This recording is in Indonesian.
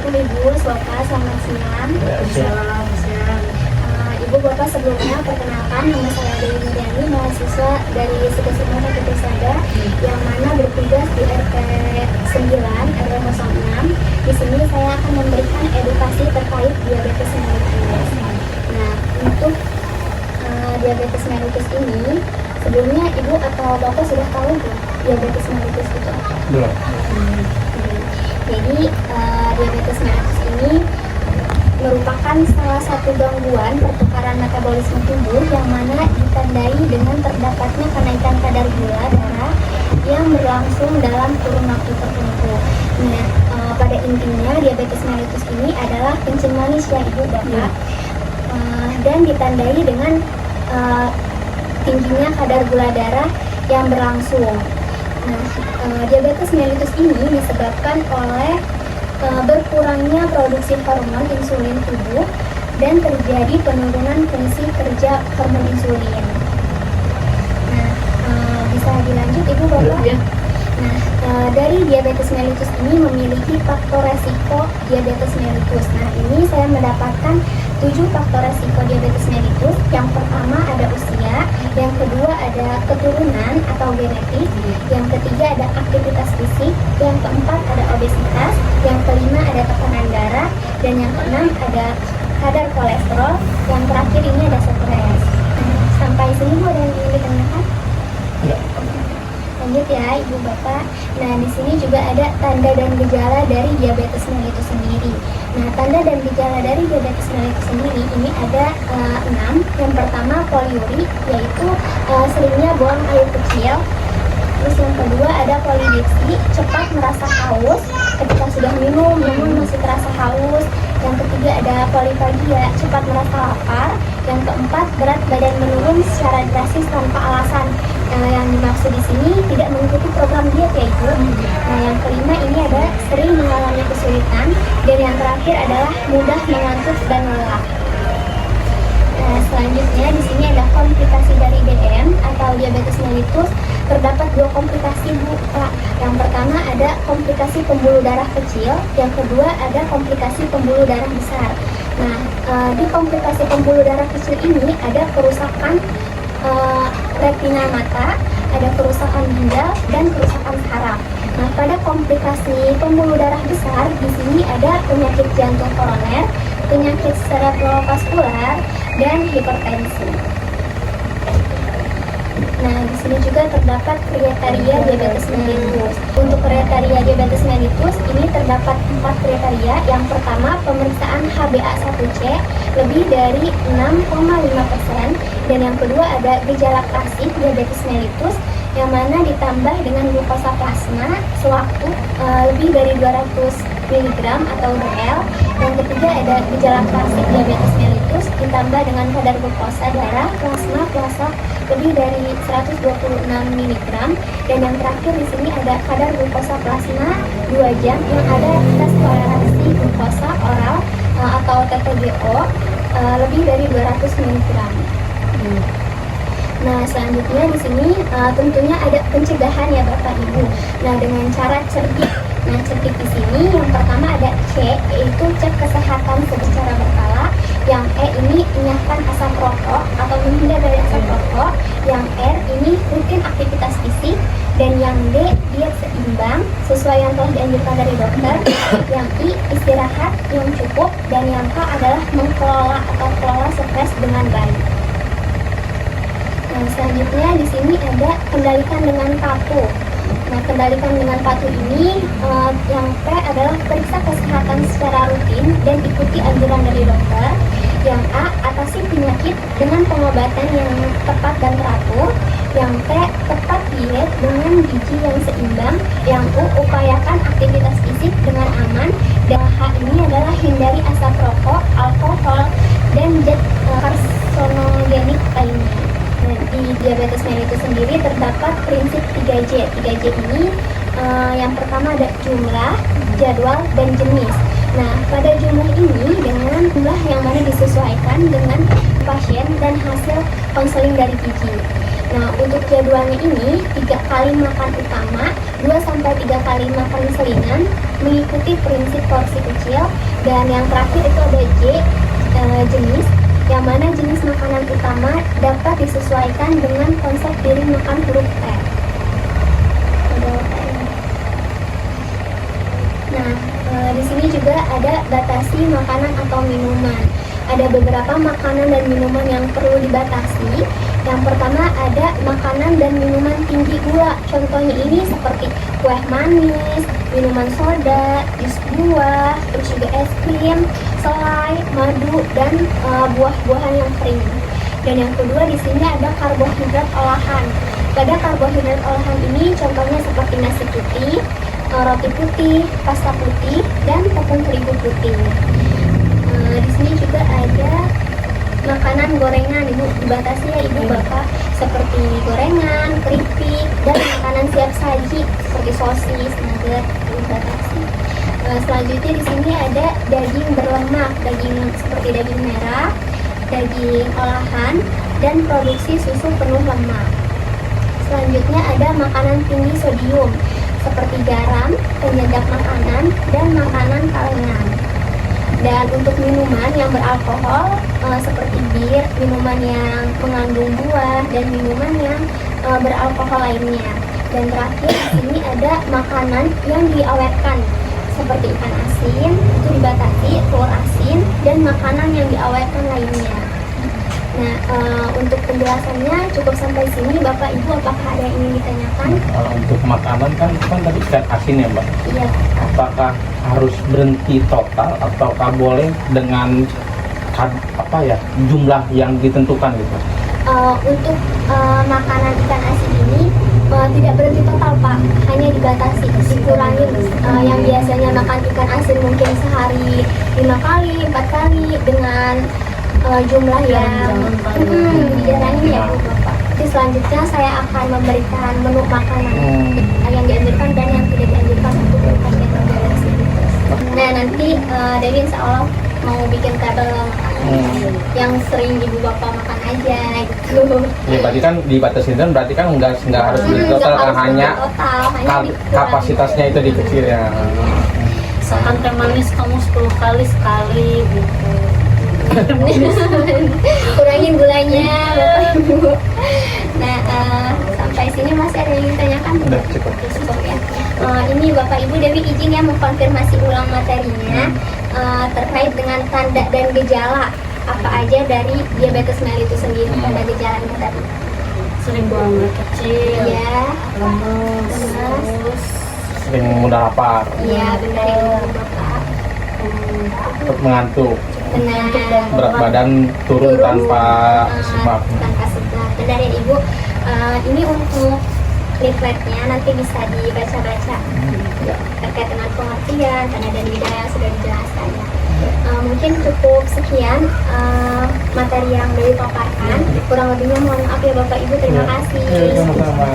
Assalamualaikum Ibu Sloka, selamat siang. Waalaikumsalam, siang. Ibu Bapak, sebelumnya perkenalkan, nama saya Dewi Muriani, mahasiswa dari Sekesima Ketisada yang mana bertugas di RT 9 RW 06. Di sini saya akan memberikan edukasi terkait diabetes mellitus. Nah, untuk diabetes mellitus ini, sebelumnya Ibu atau Bapak sudah tahu belum diabetes mellitus itu apa? Belum. Jadi diabetes mellitus ini merupakan salah satu gangguan pertukaran metabolisme tubuh yang mana ditandai dengan terdapatnya kenaikan kadar gula darah yang berlangsung dalam kurun waktu tertentu. Nah, pada intinya diabetes mellitus ini adalah kencing manis ya Ibu Bapak, dan ditandai dengan tingginya kadar gula darah yang berlangsung. Nah, diabetes mellitus ini disebabkan oleh berkurangnya produksi hormon insulin tubuh dan terjadi penurunan fungsi kerja hormon insulin. Nah, bisa dilanjut Ibu Bapak? Ya. Nah, dari diabetes mellitus ini memiliki faktor resiko diabetes mellitus. Nah, ini saya mendapatkan 7 faktor resiko diabetes mellitus. Yang pertama ada usia, yang kedua ada keturunan atau genetik, yang ketiga ada aktivitas fisik, yang keempat ada obesitas, yang kelima ada tekanan darah, dan yang keenam ada kadar kolesterol, yang terakhir ini ada stres. Nah, sampai sini Bu ada yang ingin ditanyakan? Ya. Lanjut ya Ibu Bapak. Nah, di sini juga ada tanda dan gejala dari diabetes mellitus sendiri. Nah, tanda dan gejala dari diabetes mellitus sendiri ini ada 6. Yang pertama poliuri, yaitu seringnya buang air kecil. Terus yang kedua ada polidipsi, cepat merasa haus ketika sudah minum namun masih terasa haus. Yang ketiga ada polifagia, cepat merasa lapar. Yang keempat, berat badan menurun secara drastis tanpa alasan. Yang dimaksud di sini tidak mengikuti program diet ya Ibu. Nah, yang kelima ini ada sering mengalami kesulitan, dan yang terakhir adalah mudah mengantuk dan lelah. Nah, selanjutnya di sini ada komplikasi dari DM atau diabetes mellitus. Terdapat 2 komplikasi Bu Pak. Yang pertama ada komplikasi pembuluh darah kecil, yang kedua ada komplikasi pembuluh darah besar. Nah, di komplikasi pembuluh darah kecil ini ada kerusakan retina mata, ada kerusakan ginjal, dan kerusakan saraf. Nah, pada komplikasi pembuluh darah besar di sini ada penyakit jantung koroner, penyakit cerebrovaskular, dan hipertensi. Nah, di sini juga terdapat kriteria diabetes mellitus. Untuk kriteria diabetes mellitus ini terdapat 4 kriteria. Yang pertama, pemeriksaan HbA1c lebih dari 6,5%, dan yang kedua ada gejala klasik diabetes mellitus yang mana ditambah dengan glukosa plasma sewaktu lebih dari 200 mg atau ml. Yang ketiga ada gejala klasik diabetes mellitus ditambah dengan kadar glukosa darah plasma lebih dari 126 mg, dan yang terakhir di sini ada kadar glukosa plasma 2 jam yang ada tes toleransi glukosa oral atau TTGO lebih dari 200 mg. Nah, selanjutnya di sini tentunya ada pencegahan ya Bapak Ibu. Nah, dengan cara cerdik. Nah, cerdik di sini yang pertama ada C, yaitu cek kesehatan secara berkala. Yang E ini menyiapkan asap rokok atau menghindar dari asap rokok. Yang R ini rutin aktivitas fisik, dan yang D diet seimbang sesuai yang telah dianjurkan dari dokter. Yang I istirahat yang cukup, dan yang K adalah mengelola atau kelola stres dengan baik. Nah, selanjutnya di sini ada kendalikan dengan patuh. Nah, kendalikan dengan patuh ini yang P adalah periksa kesehatan secara rutin dan ikuti anjuran dari dokter. Yang A, atasi penyakit dengan pengobatan yang tepat dan teratur. Yang T, tepat diet dengan gizi yang seimbang. Yang U, upayakan aktivitas fisik dengan aman. Dan H ini adalah hindari asap rokok, alkohol, dan zat karsinogenik lainnya. Nah, di diabetes mellitus sendiri terdapat prinsip 3J. 3J ini yang pertama ada jumlah, jadwal, dan jenis. Nah, pada jumlah ini dengan jumlah yang mana disesuaikan dengan pasien dan hasil konseling dari gizi. Nah, untuk jadwalnya ini 3 kali makan utama, 2-3 kali makan selingan, mengikuti prinsip porsi kecil, dan yang terakhir itu ada J, jenis, yang mana jenis makanan utama dapat disesuaikan dengan konsep piring makan huruf T. Nah, di sini juga ada batasi makanan atau minuman. Ada beberapa makanan dan minuman yang perlu dibatasi. Yang pertama ada makanan dan minuman tinggi gula. Contohnya ini seperti kue manis, minuman soda, jus buah, terus juga es krim, selai, madu, dan buah-buahan yang kering. Dan yang kedua di sini ada karbohidrat olahan. Pada karbohidrat olahan ini contohnya seperti nasi putih, roti putih, pasta putih, dan tepung terigu putih. Di sini juga ada makanan gorengan, Ibu dibatasi ya Ibu Bapak, seperti gorengan, keripik, dan makanan siap saji seperti sosis, nugget dibatasi. Selanjutnya di sini ada daging berlemak, daging seperti daging merah, daging olahan, dan produksi susu penuh lemak. Selanjutnya ada makanan tinggi sodium seperti garam, penyedap makanan, dan makanan kalengan. Dan untuk minuman yang beralkohol seperti bir, minuman yang mengandung buah, dan minuman yang beralkohol lainnya. Dan terakhir di sini ada makanan yang diawetkan seperti ikan asin, itu dibatasi, telur asin, dan makanan yang diawetkan lainnya. Nah, untuk penjelasannya cukup sampai sini. Bapak Ibu, apakah ada yang ingin ditanyakan? Kalau untuk makanan kan tadi ikan asin ya Mbak. Iya. Apakah harus berhenti total ataukah boleh dengan jumlah yang ditentukan gitu? Untuk makanan ikan asin ini tidak berhenti total Pak, hanya dibatasi, dikurangi. Yang biasanya makan ikan asin mungkin sehari 5 kali, 4 kali dengan jumlah yang dijalankan ya Bu Bapak. Jadi selanjutnya saya akan memberikan menu makanan yang dianjurkan dan yang tidak dianjurkan untuk pasien toleransi. Nah nanti Dewi insya Allah mau bikin tabel makanan yang sering Ibu Bapak makan aja gitu. Ya berarti kan dibatasi dan berarti kan nggak harus beli total kan, hanya kapasitasnya itu dikecil ya. Misalkan teh manis kamu 10 kali sekali gitu. Kurangin gulanya Bapak Ibu. Nah sampai sini masih ada yang ditanyakan? Udah cukup. Cukup ya. Ini Bapak Ibu Dewi izin ya mengkonfirmasi ulang materinya terkait dengan tanda dan gejala apa aja dari diabetes mellitus sendiri. Tanda gejalanya tadi Sering buang air kecil, ya, lemes, lemes, Sering mudah lapar, iya benar ya Bapak, tetap mengantuk, benar, berat badan turun tanpa sebab. tanpa sebab. Benar ya Ibu. Ini untuk leafletnya nanti bisa dibaca-baca terkait dengan pengertian tanda dan gejala yang sudah dijelaskan ya. Mungkin cukup sekian materi yang Dewi paparkan. Kurang lebihnya mohon maaf ya Bapak Ibu. Terima kasih. Sama-sama.